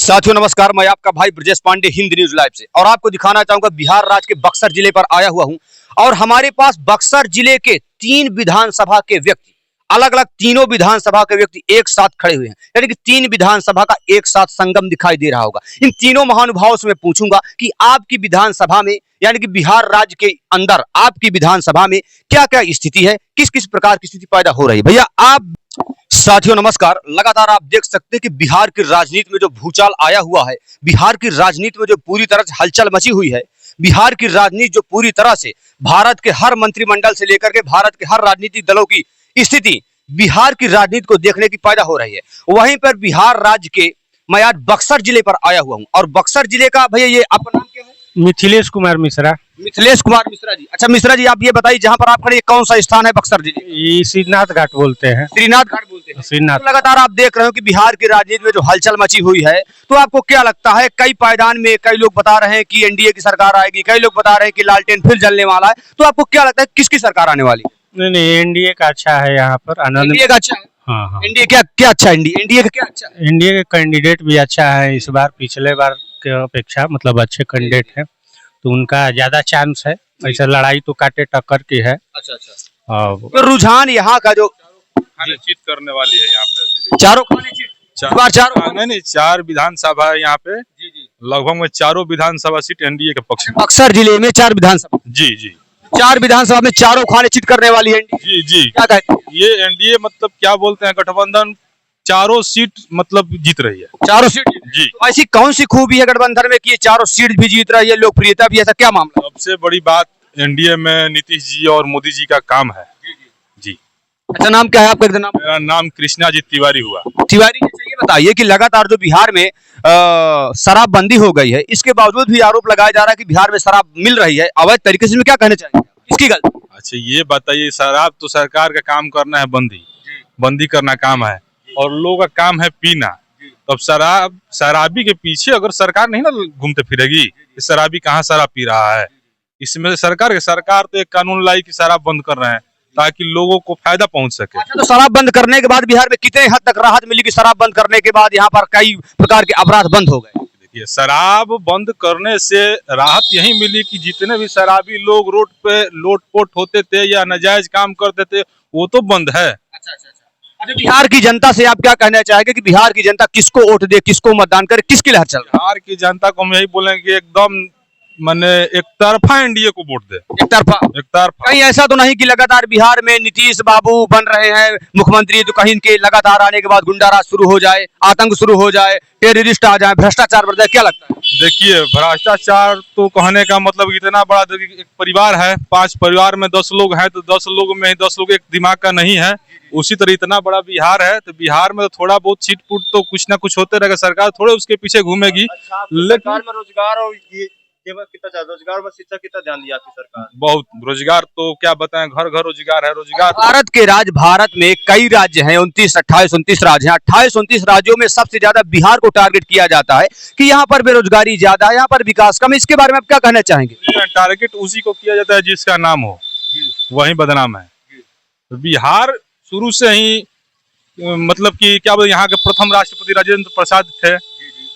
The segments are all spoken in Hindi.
साथियों नमस्कार, मैं आपका भाई ब्रजेश पांडे हिंद न्यूज लाइव से और आपको दिखाना चाहूंगा बिहार राज्य के बक्सर जिले पर आया हुआ हूं और हमारे पास बक्सर जिले के 3 विधानसभा के व्यक्ति अलग अलग तीनों विधानसभा के व्यक्ति एक साथ खड़े हुए हैं, यानी कि 3 विधानसभा का एक साथ संगम दिखाई दे रहा होगा। इन तीनों महानुभावों से मैं पूछूंगा कि आपकी विधानसभा में यानी कि बिहार राज्य के अंदर आपकी विधानसभा में क्या क्या स्थिति है, किस किस प्रकार की स्थिति पैदा हो रही है। भैया आप साथियों नमस्कार, लगातार आप देख सकते हैं कि बिहार की राजनीति में जो भूचाल आया हुआ है, बिहार की राजनीति में जो पूरी तरह से हलचल मची हुई है, बिहार की राजनीति जो पूरी तरह से भारत के हर मंत्रिमंडल से लेकर के भारत के हर राजनीतिक दलों की स्थिति बिहार की राजनीति को देखने की पैदा हो रही है। वहीं पर बिहार राज्य के मैं आज बक्सर जिले पर आया हुआ हूं और बक्सर जिले का भैया ये आपका नाम क्या है? मिथिलेश कुमार मिश्रा। मिथिलेश कुमार मिश्रा जी। अच्छा मिश्रा जी, आप ये बताइए जहां पर आप खड़े कौन सा स्थान है बक्सर जिले? ये श्रीनाथ घाट बोलते हैं। श्रीनाथ घाट बोलते हैं। श्रीनाथ। तो लगातार आप देख रहे हो कि बिहार की राजनीति में जो हलचल मची हुई है, तो आपको क्या लगता है? कई पायदान में कई लोग बता रहे हैं कि एनडीए की सरकार आएगी, कई लोग बता रहे हैं कि लालटेन फिर जलने वाला है, तो आपको क्या लगता है किसकी सरकार आने वाली? नहीं, एनडीए का अच्छा है यहाँ पर। एनडीए का अच्छा है। हाँ। एनडीए क्या अच्छा है? एनडीए का क्या अच्छा है? एनडीए के कैंडिडेट भी अच्छा है इस बार, पिछले बार के अपेक्षा मतलब अच्छे कैंडिडेट हैं, तो उनका ज्यादा चांस है। ऐसा लड़ाई तो काटे टक्कर की है। अच्छा। तो रुझान यहाँ का जो चित करने वाली है यहाँ पे चारों खाने चित नहीं 4 विधानसभा है यहाँ पे। लगभग में चारों विधानसभा सीट एनडीए के पक्ष में। बक्सर जिले में 4 विधानसभा। जी 4 विधानसभा में चारों खाने चित करने वाली है। जी क्या कहते हैं? ये एनडीए मतलब क्या बोलते हैं, गठबंधन चारों सीट मतलब जीत रही है। चारों सीट जी। तो ऐसी कौन सी खूबी है गठबंधन में कि ये चारों सीट भी जीत रही है, लोकप्रियता भी, ऐसा क्या मामला? सबसे बड़ी बात एनडीए में नीतीश जी और मोदी जी का काम है। जी। अच्छा नाम क्या है आपका? एकदम नाम? मेरा नाम कृष्णा जी तिवारी हुआ। तिवारी जी, ये बताइए कि लगातार जो बिहार में शराबबंदी हो गई है, इसके बावजूद भी आरोप लगाया जा रहा है कि बिहार में शराब मिल रही है अवैध तरीके से, क्या कहना चाहेंगे? इसकी गलती? अच्छा ये बताइए, शराब तो सरकार का काम करना है, बंदी करना काम है और लोगों का काम है पीना। तो अब शराबी के पीछे अगर सरकार नहीं ना घूमते फिरेगी, शराबी कहाँ शराब पी रहा है? इसमें सरकार तो एक कानून लाई कि शराब बंद कर रहे हैं ताकि लोगों को फायदा पहुंच सके। अच्छा, तो शराब बंद करने के बाद बिहार में कितने हद तक राहत मिली कि शराब बंद करने के बाद यहाँ पर कई प्रकार के अपराध बंद हो गए? देखिए, शराब बंद करने से राहत यही मिली कि जितने भी शराबी लोग रोड पे लोटपोट होते थे या नाजायज काम करते थे, वो तो बंद है। अच्छा, बिहार की जनता से आप क्या कहना चाहेंगे कि बिहार की जनता किसको वोट दे, किसको मतदान करे, किसकी लहर चल? बिहार की जनता को हम यही बोलेंगे एकदम माने एक तरफा एनडीए को वोट दे। एक तरफा। कहीं ऐसा तो नहीं कि लगातार बिहार में नीतीश बाबू बन रहे हैं मुख्यमंत्री, तो कहीं के लगातार आने के बाद गुंडाराज शुरू हो जाए, आतंक शुरू हो जाए, टेररिस्ट आ जाए, भ्रष्टाचार बढ़ जाए, क्या लगता है? देखिए, भ्रष्टाचार तो कहने का मतलब इतना बड़ा, एक परिवार है, 5 परिवार में 10 लोग हैं, तो 10 लोग में 10 लोग एक दिमाग का नहीं है। उसी तरह इतना बड़ा बिहार है, तो बिहार में तो थोड़ा बहुत छिटपुट तो कुछ ना कुछ होते रहेगा। सरकार थोड़े उसके पीछे घूमेगी। सरकार में रोजगार और कितना रोजगार में शिक्षा कितना ध्यान दिया आपकी सरकार? बहुत रोजगार तो क्या बताएं, घर घर रोजगार है। रोजगार भारत में कई राज्य हैं, 28-29 राज्य हैं। 28-29 राज्यों में सबसे ज्यादा बिहार को टारगेट किया जाता है कि यहाँ पर बेरोजगारी ज्यादा है, यहाँ पर विकास कम। इसके बारे में आप क्या कहना चाहेंगे? टारगेट उसी को किया जाता है जिसका नाम हो, वही बदनाम है। बिहार शुरू से ही मतलब कि क्या बोले, यहाँ के प्रथम राष्ट्रपति राजेंद्र प्रसाद थे,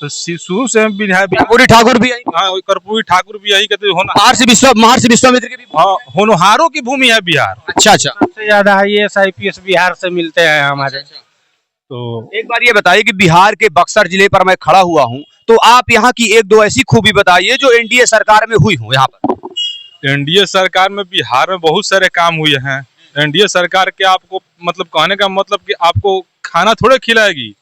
तो शुरू से कर्पूरी ठाकुर भी यही। हाँ, कर्पूरी ठाकुर भी यही कहते हैं। महर्षि विश्वामित्र के भी। हाँ, होनहारों की भूमि है बिहार। अच्छा। सबसे ज्यादा IAS IPS बिहार से मिलते हैं हमारे। तो एक बार ये बताइए कि बिहार के बक्सर जिले पर मैं खड़ा हुआ हूँ, तो आप यहाँ की 1-2 ऐसी खूबी बताइए जो एनडीए सरकार में हुई हो। यहाँ पर एनडीए सरकार में बिहार में बहुत सारे काम हुए हैं। एनडीए सरकार के आपको मतलब कहने का मतलब कि आपको खाना थोड़े खिलाएगी।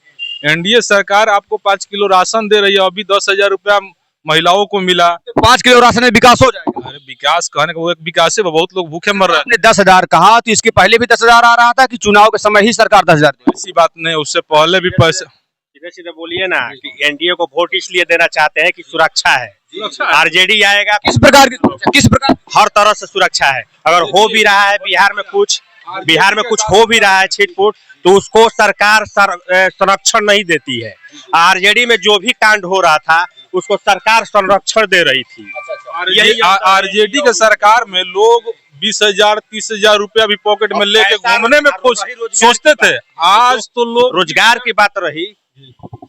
एनडीए सरकार आपको 5 किलो राशन दे रही है। अभी 10,000 रुपया महिलाओं को मिला। 5 किलो राशन में विकास हो जाएगा? अरे विकास कहने का वो एक विकास है, बहुत लोग भूखे मर रहे हैं। आपने 10,000 कहा, तो इसके पहले भी 10,000 आ रहा था कि चुनाव के समय ही सरकार 10,000? ऐसी बात नहीं, उससे पहले भी पैसे। सीधे बोलिए ना कि एनडीए को वोट इसलिए देना चाहते हैं कि सुरक्षा है। आरजेडी आएगा, किस प्रकार? हर तरह से सुरक्षा है। अगर हो भी रहा है बिहार में कुछ हो भी रहा है छिटपुट, तो उसको सरकार संरक्षण नहीं देती है। आरजेडी में जो भी कांड हो रहा था उसको सरकार संरक्षण दे रही थी। आरजेडी के सरकार में लोग 20,000 30,000 रुपया भी पॉकेट में लेके घूमने में खुश सोचते थे। आज तो लोग रोजगार की बात रही,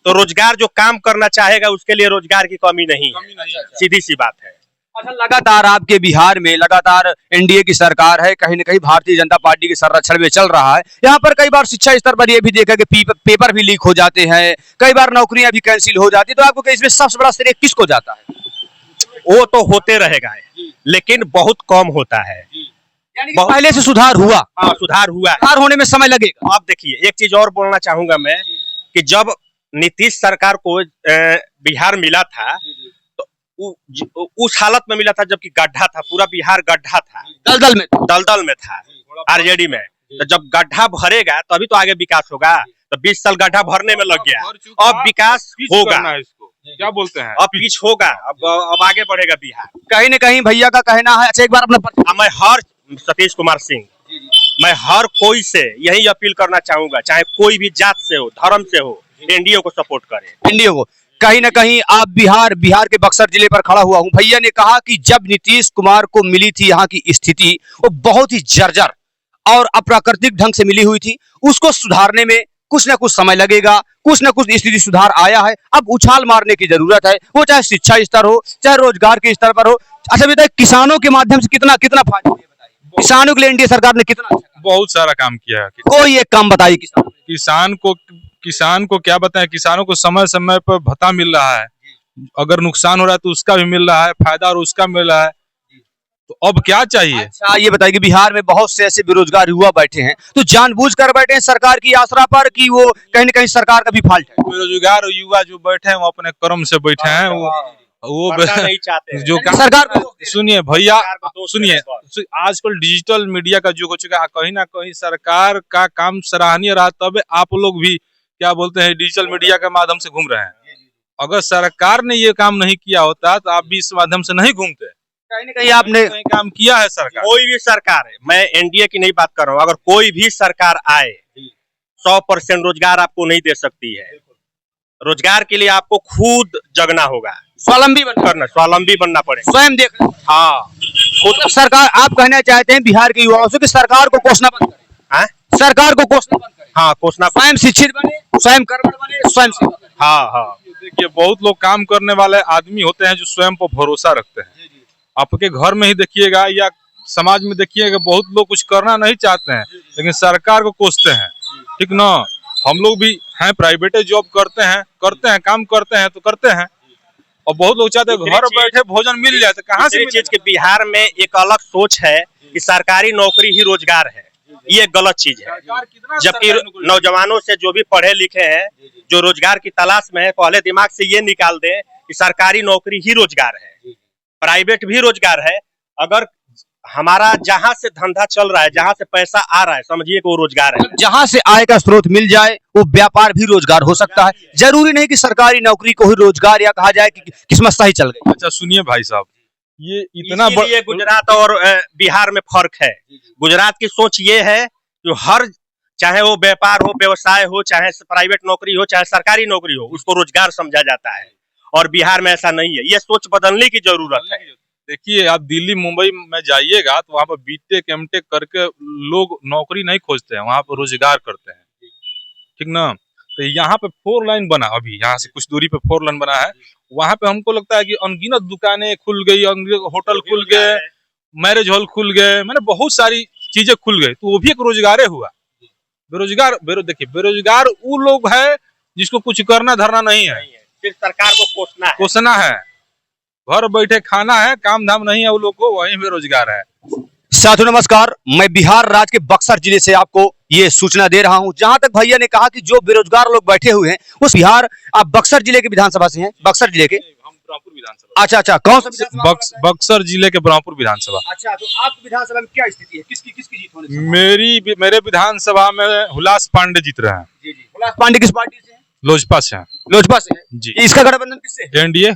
तो रोजगार जो काम करना चाहेगा उसके लिए रोजगार की कमी नहीं है, सीधी सी बात है। अच्छा, लगातार आपके बिहार में लगातार एनडीए की सरकार है, कहीं न कहीं भारतीय जनता पार्टी के संरक्षण में चल रहा है। यहाँ पर कई बार शिक्षा स्तर पर ये भी देखा कि पेपर भी लीक हो जाते हैं, कई बार नौकरियां भी कैंसिल हो जाती है, तो आपको इसमें सबसे बड़ा श्रेय किसको जाता है? वो तो होते रहेगा लेकिन बहुत कम होता है। यानी कि पहले से सुधार हुआ? हाँ, सुधार हुआ है। सुधार होने में समय लगेगा। आप देखिए, एक चीज और बोलना चाहूंगा मैं कि जब नीतीश सरकार को बिहार मिला था तो उस हालत में मिला था जबकि गड्ढा था, पूरा बिहार गड्ढा था, दलदल में था आरजेडी में। तो जब गड्ढा भरेगा तभी तो आगे विकास होगा। तो 20 साल गड्ढा भरने में लग गया, अब विकास होगा। क्या बोलते हैं, अब पिच होगा, अब आगे बढ़ेगा बिहार। कहीं न कहीं भैया का कहना है। अच्छा, एक बार अपना मैं हर सतीश कुमार सिंह, मैं हर कोई से यही अपील करना चाहूंगा, चाहे कोई भी जात से हो, धर्म से हो, एनडीए को सपोर्ट करे। एनडीए को कहीं न कहीं आप बिहार के बक्सर जिले पर खड़ा हुआ हूं। भैया ने कहा कि जब नीतीश कुमार को मिली थी यहाँ की स्थिति, वो बहुत ही जर्जर और अप्राकृतिक ढंग से मिली हुई थी। उसको सुधारने में कुछ न कुछ समय लगेगा, कुछ न कुछ स्थिति सुधार आया है। अब उछाल मारने की जरूरत है, वो चाहे शिक्षा स्तर हो, चाहे रोजगार के स्तर पर हो। अच्छा बताइए, किसानों के माध्यम से कितना कितना फायदा, किसानों के लिए एनडीए सरकार ने कितना बहुत सारा काम किया है। कोई एक काम बताइए। किसान को क्या बताएं, किसानों को समय समय पर भत्ता मिल रहा है, अगर नुकसान हो रहा है तो उसका भी मिल रहा है, फायदा और उसका मिल रहा है। तो अब क्या चाहिए? अच्छा, ये बताइए कि बिहार में बहुत से ऐसे बेरोजगार युवा बैठे हैं, तो जानबूझकर बैठे हैं सरकार की आसरा पर कि वो कहीं न कहीं सरकार का भी फॉल्ट है? बेरोजगार युवा जो बैठे हैं वो अपने कर्म से बैठे हैं, वो नहीं चाहते जो सरकार सुनिए भैया, सुनिए, आजकल डिजिटल मीडिया का युग हो चुका है, कहीं ना कहीं सरकार का काम सराहनीय रहा, तब आप लोग भी क्या बोलते हैं डिजिटल मीडिया के माध्यम से घूम रहे हैं। अगर सरकार ने ये काम नहीं किया होता तो आप भी इस माध्यम से नहीं घूमते। कहीं न कहीं आपने काम किया है सरकार, कोई भी सरकार है, मैं एनडीए की नहीं बात कर रहा हूँ, अगर कोई भी सरकार आए 100% रोजगार आपको नहीं दे सकती है। रोजगार के लिए आपको खुद जगना होगा, स्वावलंबी स्वावलंबी बनना पड़ेगा, स्वयं देख। हाँ खुद सरकार, आप कहना चाहते हैं बिहार के युवाओं से कि सरकार को कोसना बंद करें? सरकार को कोसना बंद करें, हाँ कोसना, स्वयं शिक्षित बने, स्वयं कर्मठ बने, स्वयं सेवा करें। हाँ। देखिए, बहुत लोग काम करने वाले आदमी होते हैं जो स्वयं पर भरोसा रखते हैं। आपके घर में ही देखिएगा या समाज में देखिएगा, बहुत लोग कुछ करना नहीं चाहते हैं लेकिन सरकार को कोसते हैं, ठीक ना। हम लोग भी हैं, प्राइवेट जॉब करते हैं, काम करते हैं तो करते हैं, और बहुत लोग चाहते हैं घर बैठे भोजन मिल जाए, तो कहाँ से चीज के बिहार में एक अलग सोच है कि सरकारी नौकरी ही रोजगार है, ये गलत चीज है। जबकि नौजवानों से जो भी पढ़े लिखे हैं, जो रोजगार की तलाश में है, पहले दिमाग से ये निकाल दें कि सरकारी नौकरी ही रोजगार है, प्राइवेट भी रोजगार है। अगर हमारा जहां से धंधा चल रहा है, जहां से पैसा आ रहा है, समझिए कि वो रोजगार है। जहां से आय का स्रोत मिल जाए वो व्यापार भी रोजगार हो सकता है। जरूरी नहीं कि सरकारी नौकरी को ही रोजगार या कहा जाए कि किस्मत सही चल गई। अच्छा सुनिए भाई साहब, ये इतना ये गुजरात और बिहार में फर्क है। गुजरात की सोच ये है कि हर, चाहे वो व्यापार हो, व्यवसाय हो, चाहे प्राइवेट नौकरी हो, चाहे सरकारी नौकरी हो, उसको रोजगार समझा जाता है, और बिहार में ऐसा नहीं है। ये सोच बदलने की जरूरत है। देखिए, आप दिल्ली मुंबई में जाइएगा तो वहाँ पर बीटेक एमटेक करके लोग नौकरी नहीं खोजते हैं, वहाँ पर रोजगार करते हैं, ठीक ना। तो यहाँ पे 4 लाइन बना, अभी यहाँ से कुछ दूरी पे 4 लाइन बना है, वहाँ पे हमको लगता है कि अनगिनत दुकानें खुल गई, होटल खुल गए, मैरिज हॉल खुल गए, मैंने बहुत सारी चीजें खुल गई, तो वो भी एक रोजगार हुआ। देखिए, बेरोजगार वो लोग है जिसको कुछ करना धरना नहीं है, सिर्फ सरकार को कोसना है, घर बैठे खाना है, काम धाम नहीं है वो लोग को, वही बेरोजगार है। साथियों नमस्कार, मैं बिहार राज्य के बक्सर जिले से आपको ये सूचना दे रहा हूं। जहां तक भैया ने कहा कि जो बेरोजगार लोग बैठे हुए हैं उस बिहार, आप बक्सर जिले के विधानसभा से हैं? बक्सर जिले के ब्रह्मपुर विधानसभा। अच्छा, कौन सा? बक्सर जिले के ब्रह्मपुर विधानसभा। अच्छा, तो आपकी विधानसभा में क्या स्थिति है, किसकी जीत होने की? मेरे विधानसभा में हुलास पांडे जीत रहे हैं। जी, हुलास पांडे किस पार्टी से हैं? लोजपा से हैं। लोजपा से है जी। इसका गठबंधन किससे है? एनडीए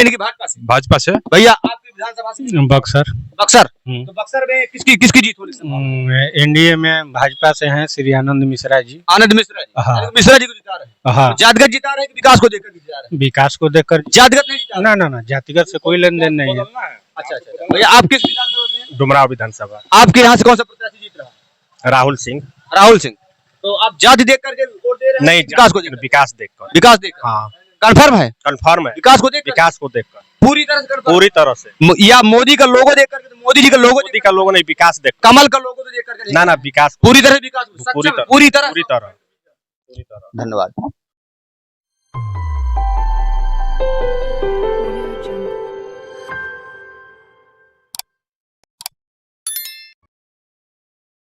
की भाजपा से। भैया आपकी विधानसभा से? बक्सर। तो बक्सर में किसकी जीत होने की? एनडीए में भाजपा से हैं श्री आनंद मिश्रा जी। आनंद मिश्रा जी? हाँ। मिश्रा जी को जिता रहे हैं? हाँ। जातिगत जिता रहे हैं कि विकास को देखकर जिता रहे हैं? विकास को देखकर। जातिगत नहीं जिता रहे? ना, जातिगत से कोई लेन देन नहीं है। अच्छा, भैया आप किस विधानसभा से हैं? डुमराव विधानसभा। आपके यहाँ से कौन सा प्रत्याशी जीत रहा है? राहुल सिंह। तो आप जाति देख करके वोट दे रहे हैं? नहीं, विकास को देख विकास देखकर। विकास देख हाँ, कंफर्म है कंफर्म है, विकास को देख विकास को देखकर पूरी तरह से confirm? पूरी तरह से। या मोदी का लोगो देख करके मोदी जी का लोगो मोदी का लोगो नहीं, विकास देख, कमल का लोगो तो देख करके ना विकास पूरी तरह विकास पूरी तरह पूरी तरह पूरी तरह। धन्यवाद।